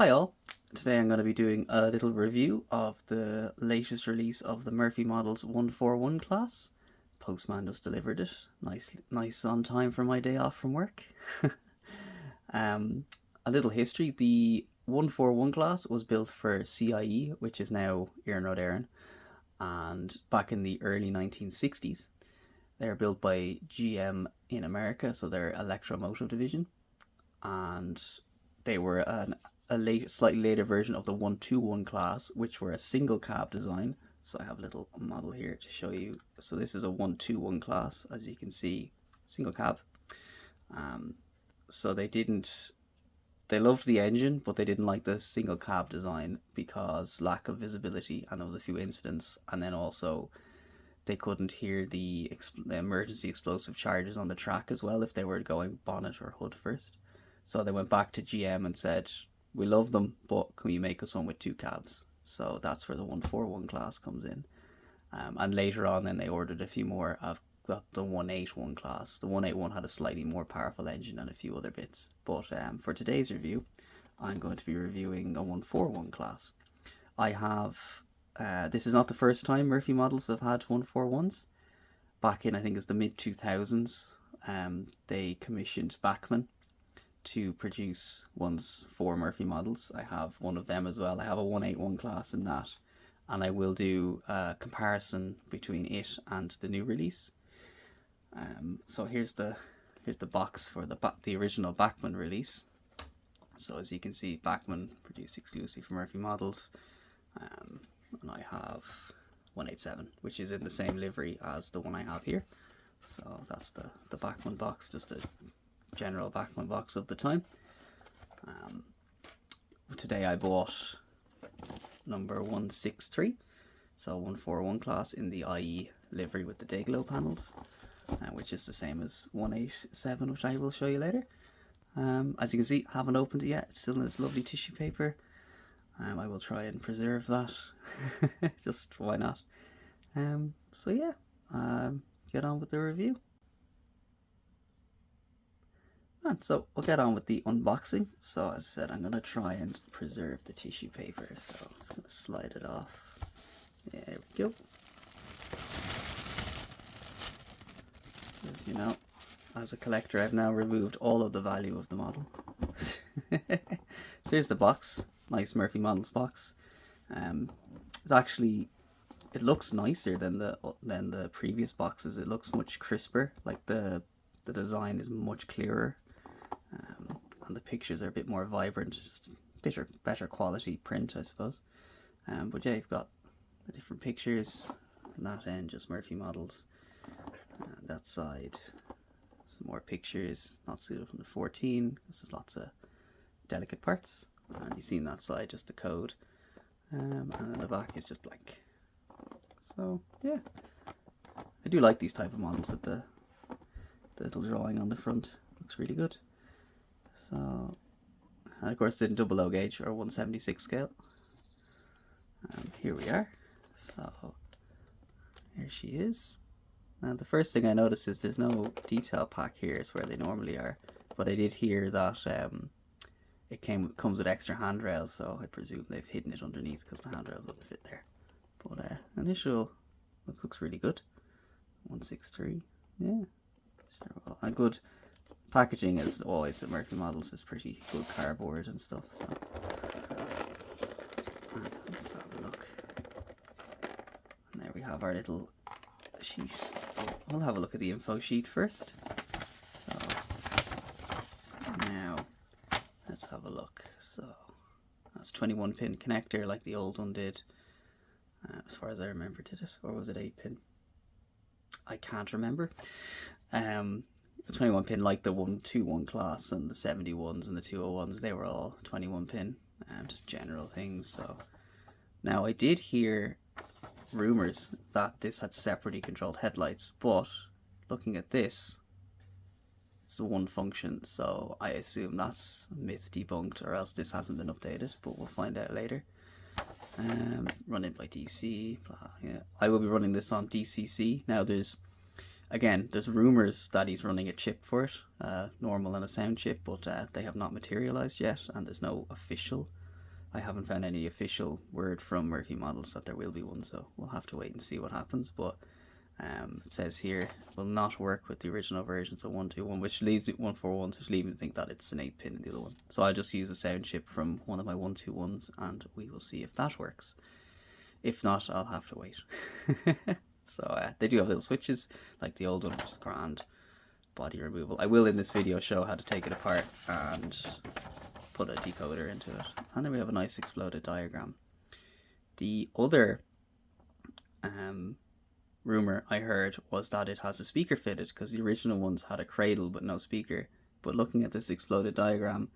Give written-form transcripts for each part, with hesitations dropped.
Hi all, today I'm going to be doing a little review of the latest release of the Murphy Models 141 class. Postman just delivered it, nice on time for my day off from work. A little history, the 141 class was built for CIE, which is now Iarnród Éireann, and back in the early 1960s. They're built by GM in America, so they're electromotive division, and they were a slightly later version of the 121 class, which were a single cab design. So I have a little model here to show you. So this is a 121 class, as you can see, single cab. So they loved the engine, but they didn't like the single cab design because lack of visibility, and there was a few incidents, and then also they couldn't hear the emergency explosive charges on the track as well if they were going bonnet or hood first. So they went back to GM and said, we love them, but can you make us one with two cabs? So that's where the 141 class comes in. And later on then they ordered a few more. I've got the 181 class. The 181 had a slightly more powerful engine and a few other bits. But for today's review, I'm going to be reviewing a 141 class. I have, this is not the first time Murphy Models have had 141s. Back in, I think it's the mid-2000s, they commissioned Bachmann to produce ones for Murphy Models. I have one of them as well. I have a 181 class in that, and I will do a comparison between it and the new release. So here's the box for the original Bachmann release. So as you can see, Bachmann produced exclusively for Murphy Models, and I have 187, which is in the same livery as the one I have here. So that's the Bachmann box, just a general Bachmann box of the time. Today I bought number 163, so 141 class in the IE livery with the Decoder panels, which is the same as 187, which I will show you later. As you can see, haven't opened it yet. It's still in this lovely tissue paper. I will try and preserve that, just why not. So yeah, get on with the review. And so we'll get on with the unboxing. So as I said, I'm going to try and preserve the tissue paper. So I'm just going to slide it off. There we go. As you know, as a collector, I've now removed all of the value of the model. So here's the box. Nice Murphy Models box. It's actually, it looks nicer than the previous boxes. It looks much crisper. Like the design is much clearer. And the pictures are a bit more vibrant, just better quality print, I suppose. But yeah, you've got the different pictures. On that end, just Murphy Models. That side, some more pictures, not suitable from the 14. This is lots of delicate parts. And you see on that side just the code. And then the back is just blank. So yeah, I do like these type of models with the little drawing on the front. Looks really good. So, and of course in double O gauge or 176 scale. Here we are. So here she is. Now the first thing I noticed is there's no detail pack here, is where they normally are. But I did hear that it comes with extra handrails, so I presume they've hidden it underneath because the handrails wouldn't fit there. But initial looks really good. 163, yeah, sure. Well, a good packaging as always at Murphy Models is pretty good cardboard and stuff. So let's have a look. And there we have our little sheet. We'll have a look at the info sheet first. So now let's have a look. So that's 21 pin connector like the old one did. As far as I remember, did it? Or was it 8 pin? I can't remember. 21 pin like the 121 class and the 71s and the 201s, they were all 21 pin. Just general things. So now I did hear rumors that this had separately controlled headlights, but looking at this, it's one function, so I assume that's myth debunked, or else this hasn't been updated, but we'll find out later. Running by DC, yeah. I will be running this on DCC. Now there's rumors that he's running a chip for it, normal and a sound chip, but they have not materialized yet, and there's no official I haven't found any official word from Murphy Models that there will be one, so we'll have to wait and see what happens. But it says here will not work with the original versions of 121, which leaves it 141, which leaves me to think that it's an 8-pin in the other one. So I'll just use a sound chip from one of my 121s, and we will see if that works. If not, I'll have to wait. So they do have little switches like the old one, which is grand. Body removal. I will in this video show how to take it apart and put a decoder into it. And then we have a nice exploded diagram. The other rumor I heard was that it has a speaker fitted, because the original ones had a cradle but no speaker. But looking at this exploded diagram,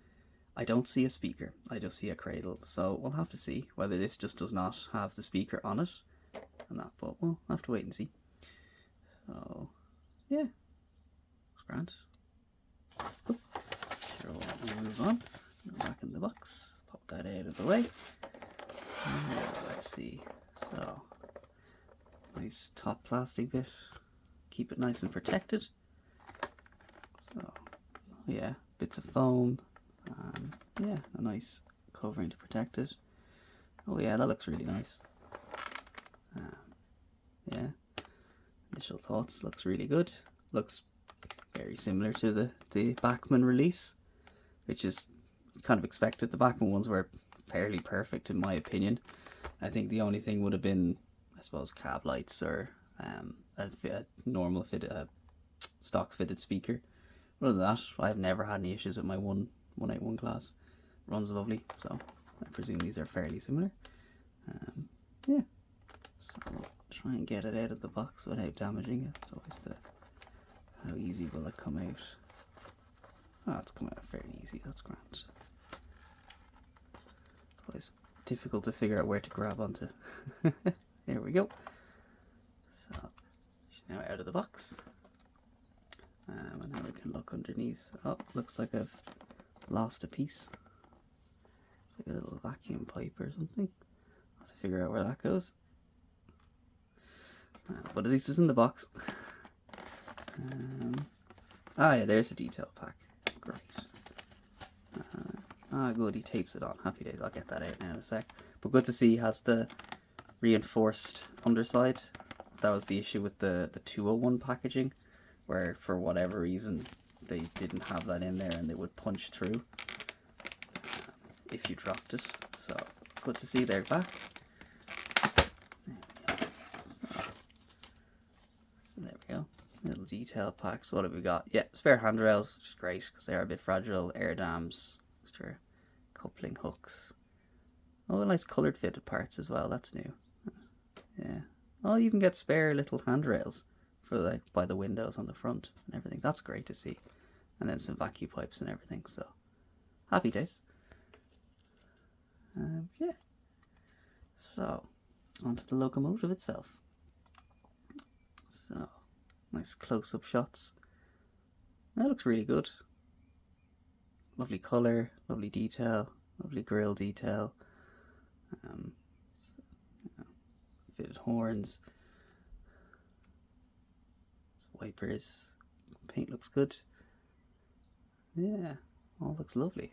I don't see a speaker, I just see a cradle. So we'll have to see whether this just does not have the speaker on it and that, but we'll have to wait and see. So yeah, it's grand. Sure, we'll move on. Go back in the box, pop that out of the way. Let's see. So nice top plastic bit, keep it nice and protected. So yeah, bits of foam, yeah, a nice covering to protect it. Oh yeah, that looks really nice. Yeah, initial thoughts, looks really good. Looks very similar to the Bachmann release, which is kind of expected. The Bachmann ones were fairly perfect in my opinion. I think the only thing would have been, I suppose, cab lights or a normal fitted, stock fitted speaker. Other than that, I've never had any issues with my 181 class. Runs lovely, so I presume these are fairly similar. Yeah, so we'll try and get it out of the box without damaging it. It's always how easy will it come out? Oh, it's coming out fairly easy, that's grand. It's always difficult to figure out where to grab onto. There we go. So she's now out of the box. And now we can look underneath. Oh, looks like I've lost a piece. It's like a little vacuum pipe or something. I'll have to figure out where that goes. But at least it's in the box. Yeah, there's a detail pack. Great. Good, he tapes it on. Happy days. I'll get that out now in a sec. But good to see he has the reinforced underside. That was the issue with the 201 packaging, where for whatever reason they didn't have that in there and they would punch through if you dropped it. So good to see they're back. So there we go. Little detail packs. What have we got? Yeah, spare handrails, which is great because they are a bit fragile. Air dams, extra coupling hooks. Oh, nice coloured fitted parts as well. That's new. Yeah. Oh, you can get spare little handrails for like by the windows on the front and everything. That's great to see. And then some vacuum pipes and everything. So happy days. Yeah. So onto the locomotive itself. So nice close-up shots. That looks really good. Lovely colour, lovely detail, lovely grille detail. Fitted horns, wipers, paint looks good. Yeah, all looks lovely.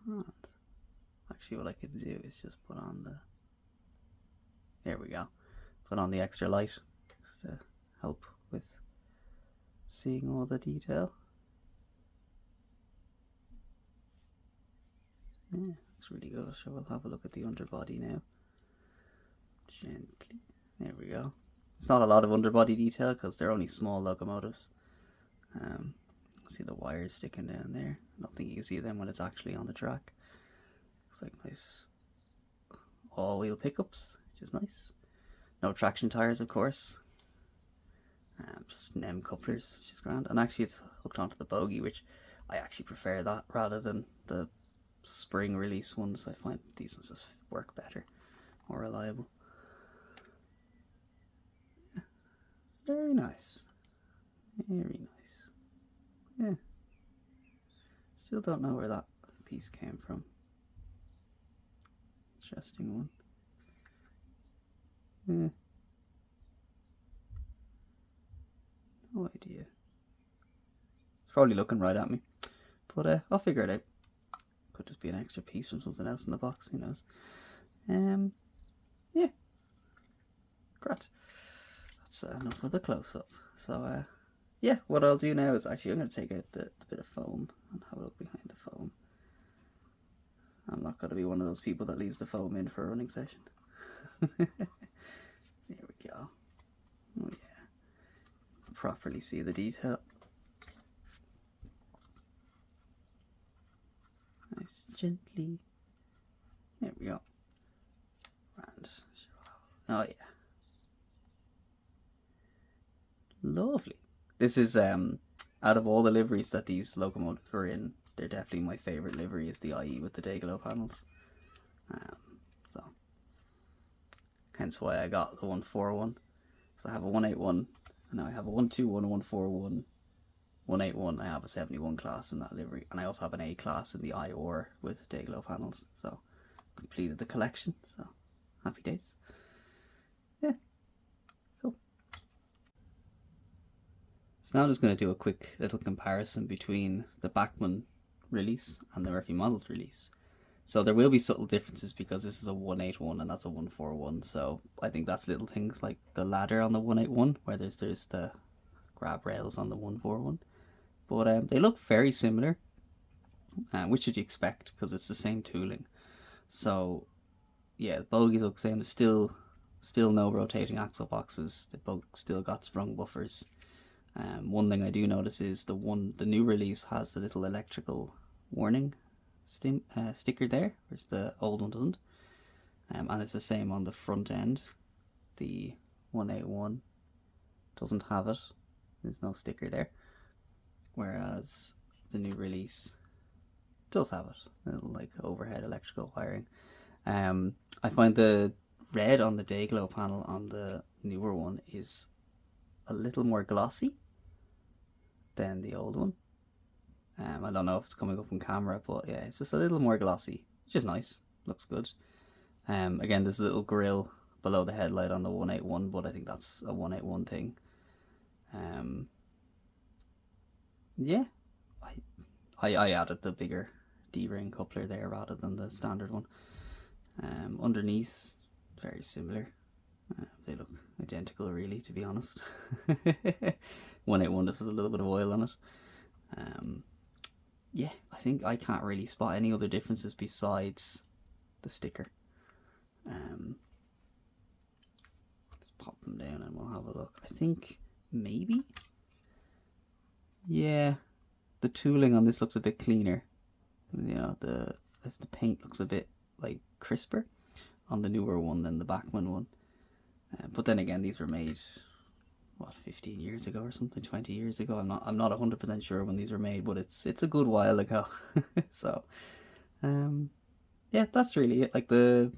Right. Actually, what I could do is just put on the, there we go, put on the extra light to help with seeing all the detail. Yeah, it's really good. So we'll have a look at the underbody now. Gently. There we go. It's not a lot of underbody detail because they're only small locomotives. See the wires sticking down there. I don't think you can see them when it's actually on the track. Looks like nice all-wheel pickups, which is nice. No traction tires, of course. Just NEM couplers, which is grand. And actually it's hooked onto the bogie, which I actually prefer that rather than the spring release ones. I find these ones just work better, more reliable. Yeah. Very nice. Very nice. Yeah. Still don't know where that piece came from. Interesting one. Yeah. No idea. probably looking right at me. But I'll figure it out. Could just be an extra piece from something else in the box, who knows. Yeah. Great. That's enough of the close-up. So, yeah, what I'll do now is actually I'm going to take out the bit of foam and have a look behind the foam. I'm not going to be one of those people that leaves the foam in for a running session. There we go. Oh yeah. Properly see the detail. Nice, gently. There we go. And oh yeah. Lovely. This is out of all the liveries that these locomotives are in, they're definitely my favourite livery is the IE with the Decoder panels. So hence why I got the 141. So I have a 181, and now I have a 121, a 141, 181. I have a 71 class in that livery, and I also have an A class in the IOR with Decoder panels. So completed the collection. So happy days. Yeah. Cool. So now I'm just going to do a quick little comparison between the Bachmann release and the Murphy modeled release. So there will be subtle differences because this is a 181 and that's a 141. So I think that's little things like the ladder on the 181, where there's the grab rails on the 141. But they look very similar, which should you expect because it's the same tooling. So yeah, the bogies look the same. There's still no rotating axle boxes. They both still got sprung buffers. One thing I do notice is the new release has the little electrical warning sticker there, whereas the old one doesn't. And it's the same on the front end. The 181 doesn't have it. There's no sticker there. Whereas the new release does have it. Little like overhead electrical wiring. I find the red on the Dayglow panel on the newer one is a little more glossy than the old one. I don't know if it's coming up on camera, but yeah, it's just a little more glossy, which is nice. Looks good. Again, there's a little grill below the headlight on the 181, but I think that's a 181 thing. Yeah, I added the bigger D-ring coupler there rather than the standard one. Underneath, very similar. They look identical, really, to be honest. 181, this is a little bit of oil on it. Yeah, I think I can't really spot any other differences besides the sticker. Let's pop them down and we'll have a look. I think maybe, yeah, the tooling on this looks a bit cleaner. You know, the paint looks a bit like crisper on the newer one than the Bachmann one. But then again, these were made what, 15 years ago or something, 20 years ago. I'm not 100% sure when these were made, but it's a good while ago. So yeah, that's really it. Like the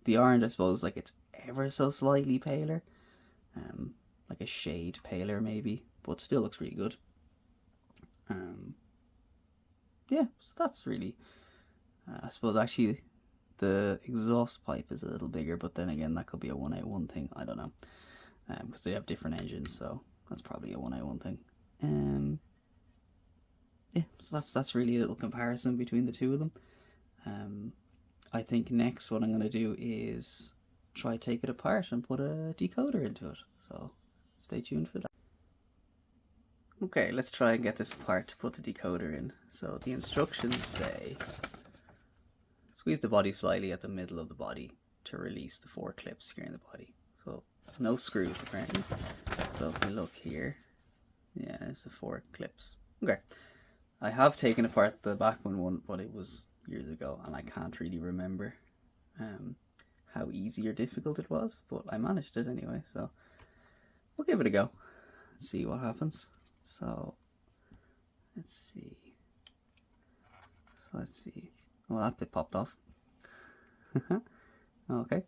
orange, I suppose, like it's ever so slightly paler, like a shade paler maybe, but still looks really good. Yeah, so that's really I suppose actually the exhaust pipe is a little bigger, but then again that could be a 181 thing, I don't know, because they have different engines, so that's probably a 181 thing. Yeah, so that's really a little comparison between the two of them. I think next what I'm going to do is try take it apart and put a decoder into it, so stay tuned for that. Okay, let's try and get this apart to put the decoder in. So the instructions say squeeze the body slightly at the middle of the body to release the 4 clips here in the body. So no screws apparently. So if we look here, yeah, there's the 4 clips. Okay, I have taken apart the Bachmann one, but it was years ago and I can't really remember how easy or difficult it was, but I managed it anyway, so we'll give it a go. Let's see what happens. So let's see. Well, that bit popped off. Okay,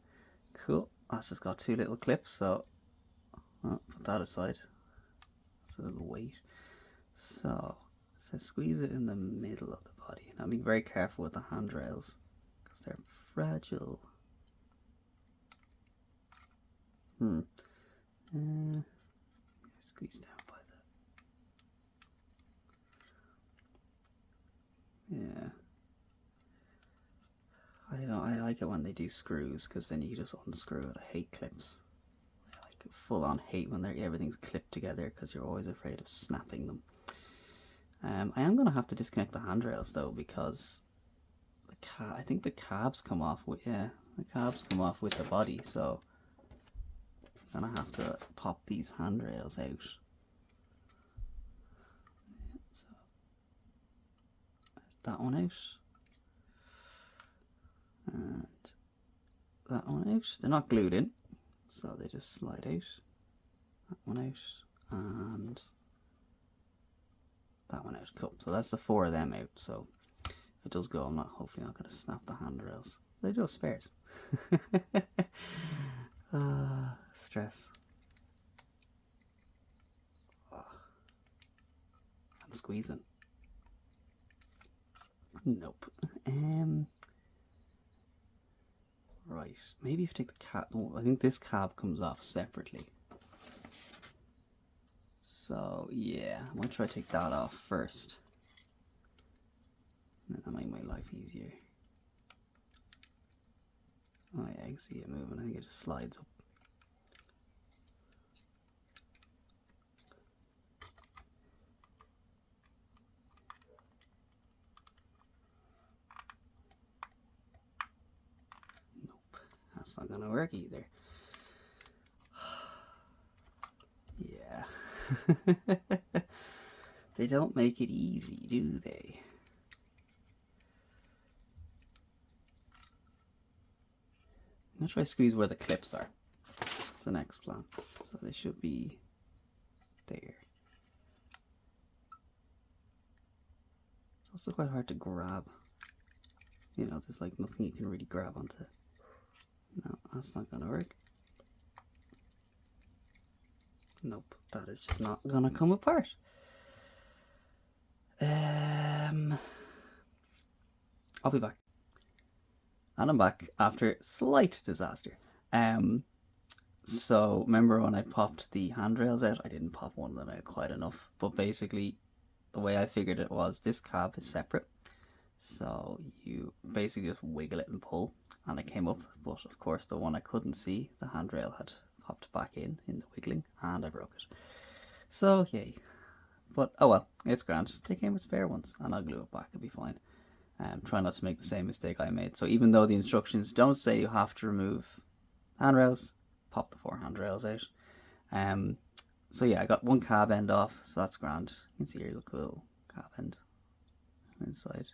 cool. That's just got 2 little clips, so I'll put that aside. That's a little weight. So it says squeeze it in the middle of the body. Now be very careful with the handrails because they're fragile. Squeeze down by Yeah. I like it when they do screws, because then you can just unscrew it. I hate clips. I like full on hate when everything's clipped together, because you're always afraid of snapping them. I am going to have to disconnect the handrails though, because I think the cabs come off with, the cabs come off with the body, so I'm going to have to pop these handrails out. So that one out. And that one out. They're not glued in, so they just slide out. That one out, and that one out. Cool. So that's the 4 of them out. So if it does go, I'm hopefully not going to snap the handrails. They do have spares. Stress. Oh, I'm squeezing. Nope. Right. Maybe if you take the cab. Oh, I think this cab comes off separately. So yeah, I might try to take that off first. That might make my life easier. Oh yeah, I can see it moving. I think it just slides up. Nope, that's not gonna work either. Yeah. They don't make it easy, do they? I'm gonna try to squeeze where the clips are. That's the next plan. So they should be there. It's also quite hard to grab. You know, there's like nothing you can really grab onto. No, that's not gonna work. Nope, that is just not gonna come apart. I'll be back. And I'm back after slight disaster. So remember when I popped the handrails out? I didn't pop one of them out quite enough. But basically, the way I figured it was this cab is separate. So you basically just wiggle it and pull, and it came up. But of course, the one I couldn't see, the handrail had popped back in the wiggling, and I broke it. So yay. But oh well, it's grand. They came with spare ones, and I'll glue it back. It'll be fine. Try not to make the same mistake I made. So even though the instructions don't say you have to remove handrails, pop the 4 handrails out. So yeah, I got one cab end off, so that's grand. You can see here, look, a little cab end inside.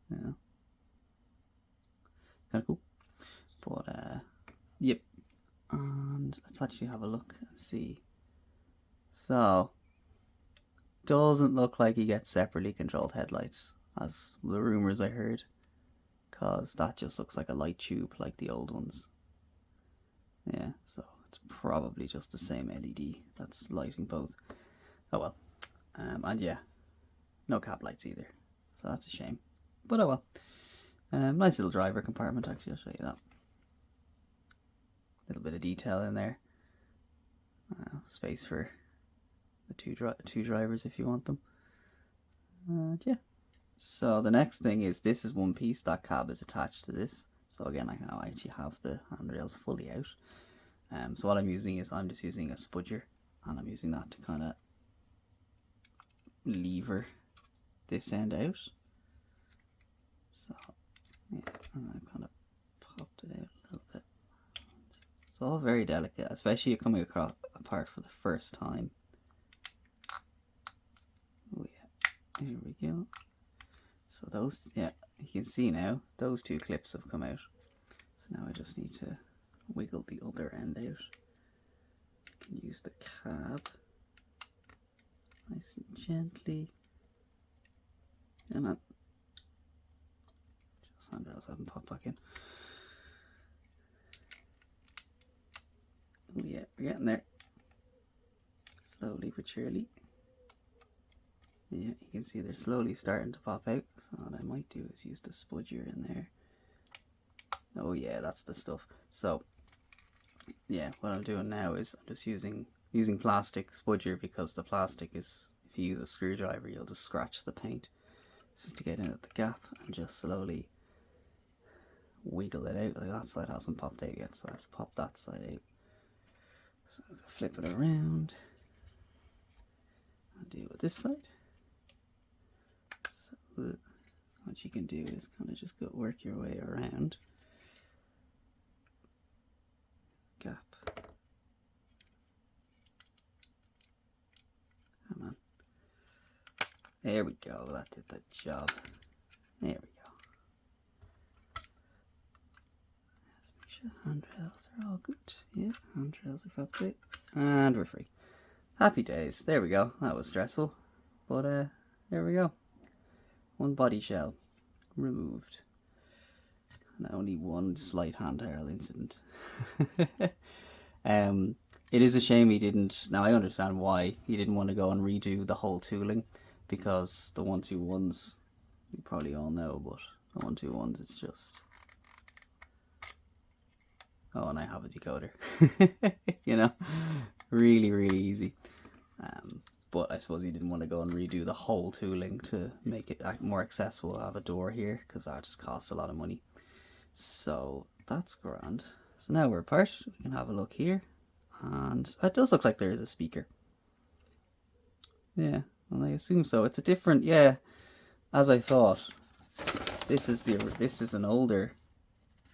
Yeah, kind of cool. But yep. And let's actually have a look and see. So doesn't look like you get separately controlled headlights, as the rumors I heard, because that just looks like a light tube like the old ones. Yeah, so it's probably just the same LED that's lighting both. Oh well. And yeah, no cab lights either, so that's a shame, but oh well. Nice little driver compartment, actually. I'll show you that. Little bit of detail in there. Space for the two drivers if you want them. Yeah. So the next thing is, this is one piece. That cab is attached to this. So again, I now actually have the handrails fully out. So what I'm using is, I'm just using a spudger, and I'm using that to kind of lever this end out. So yeah, and I've kind of popped it out a little bit. It's all very delicate, especially coming apart for the first time. Oh yeah, here we go. So those, yeah, you can see now, those 2 clips have come out. So now I just need to wiggle the other end out. I can use the cab nice and gently. Yeah, man. Just handrails haven't popped back in. Oh yeah, we're getting there. Slowly but surely. Yeah, you can see they're slowly starting to pop out. So what I might do is use the spudger in there. Oh yeah, that's the stuff. So yeah, what I'm doing now is I'm just using plastic spudger, because the plastic is, if you use a screwdriver, you'll just scratch the paint. Just to get in at the gap and just slowly wiggle it out. Like that side hasn't popped out yet, so I have to pop that side out. So flip it around and do with this side. So what you can do is kind of just work your way around. Gap. Come on. There we go. That did the job. There we go. Let's make sure the handrails are all good. Yeah, handrails are popped out. And we're free. Happy days. There we go. That was stressful. But there we go. One body shell removed. And only one slight handrail incident. It is a shame he didn't. Now I understand why he didn't want to go and redo the whole tooling, because the 121s, you probably all know, but the 121s, it's just. Oh, and I have a decoder. You know, really, really easy. But I suppose he didn't want to go and redo the whole tooling to make it more accessible. I have a door here because that just cost a lot of money. So that's grand. So now we're apart. We can have a look here, and it does look like there is a speaker. Yeah, well, I assume so. It's a different, yeah, as I thought. This is an older.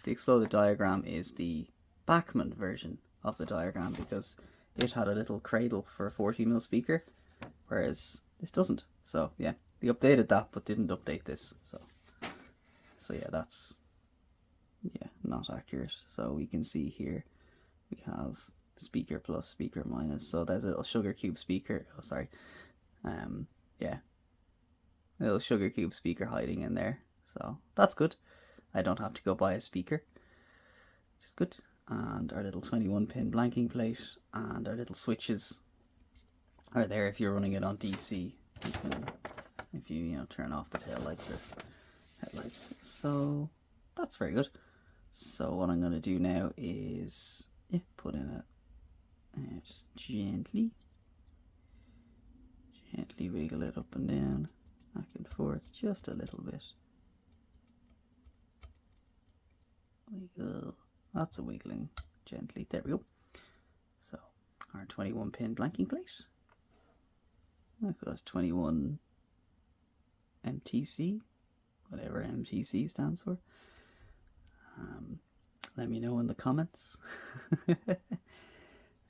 The exploded diagram is the Bachmann version of the diagram, because it had a little cradle for a 40mm speaker, whereas this doesn't. So yeah, they updated that but didn't update this. So yeah, that's not accurate. So we can see here we have speaker plus, speaker minus. So there's a little sugar cube speaker. Oh, sorry. Yeah, a little sugar cube speaker hiding in there. So that's good. I don't have to go buy a speaker, which is good. And our little 21-pin blanking plate and our little switches are there if you're running it on DC. If you turn off the tail lights or headlights. So that's very good. So what I'm going to do now is put in a just gently wiggle it up and down, back and forth, just a little bit. Wiggle. Lots of wiggling gently. There we go. So our 21-pin blanking plate. That's 21 MTC, whatever MTC stands for. Let me know in the comments.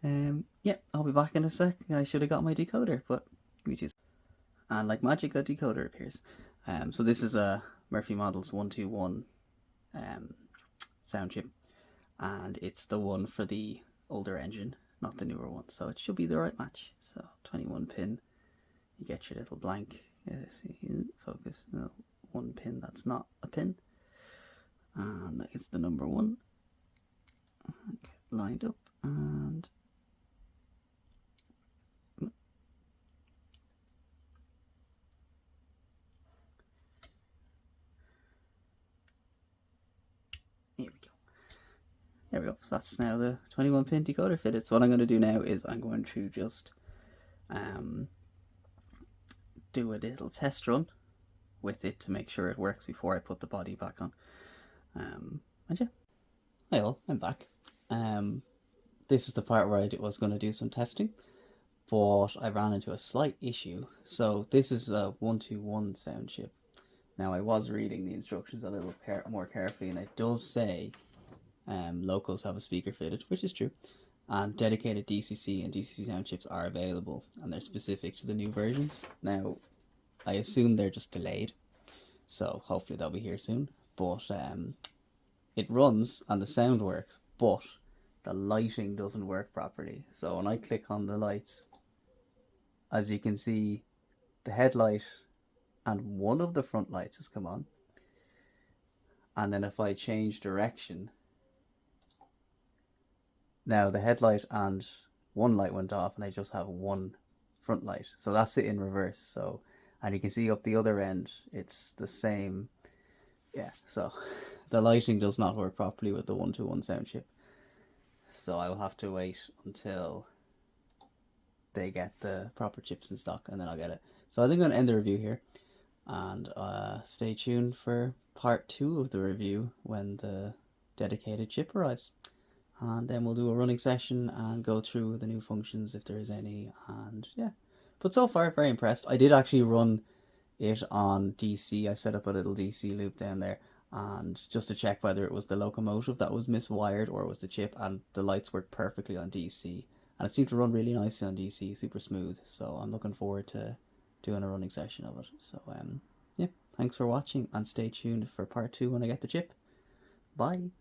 Yeah, I'll be back in a sec. I should have got my decoder, but give me two. And like magic, a decoder appears. So this is a Murphy Models 121 sound chip, and it's the one for the older engine, not the newer one. So it should be the right match. So 21-pin, you get your little blank. Focus. No, one pin that's not a pin, and it's the number 1. Okay, lined up and. There we go. So that's now the 21-pin decoder fitted. So what I'm going to do now is I'm going to just do a little test run with it to make sure it works before I put the body back on. And yeah, hi all, I'm back. This is the part where I was going to do some testing, but I ran into a slight issue. So this is a 121 sound chip. Now I was reading the instructions a little more carefully, and it does say locals have a speaker fitted, which is true, and dedicated DCC and DCC sound chips are available, and they're specific to the new versions. Now I assume they're just delayed, so hopefully they'll be here soon. But it runs and the sound works, but the lighting doesn't work properly. So when I click on the lights, as you can see, the headlight and one of the front lights has come on, and then if I change direction, now the headlight and one light went off and I just have one front light. So that's it in reverse. So, and you can see up the other end, it's the same. Yeah, so the lighting does not work properly with the 121 sound chip. So I will have to wait until they get the proper chips in stock, and then I'll get it. So I think I'm going to end the review here. and stay tuned for part 2 of the review when the dedicated chip arrives. And then we'll do a running session and go through the new functions if there is any. And yeah, but so far very impressed. I did actually run it on DC. I set up a little DC loop down there, and just to check whether it was the locomotive that was miswired or it was the chip, and the lights worked perfectly on DC, and it seemed to run really nicely on DC, super smooth. So I'm looking forward to doing a running session of it. So yeah, thanks for watching, and stay tuned for part 2 when I get the chip. Bye.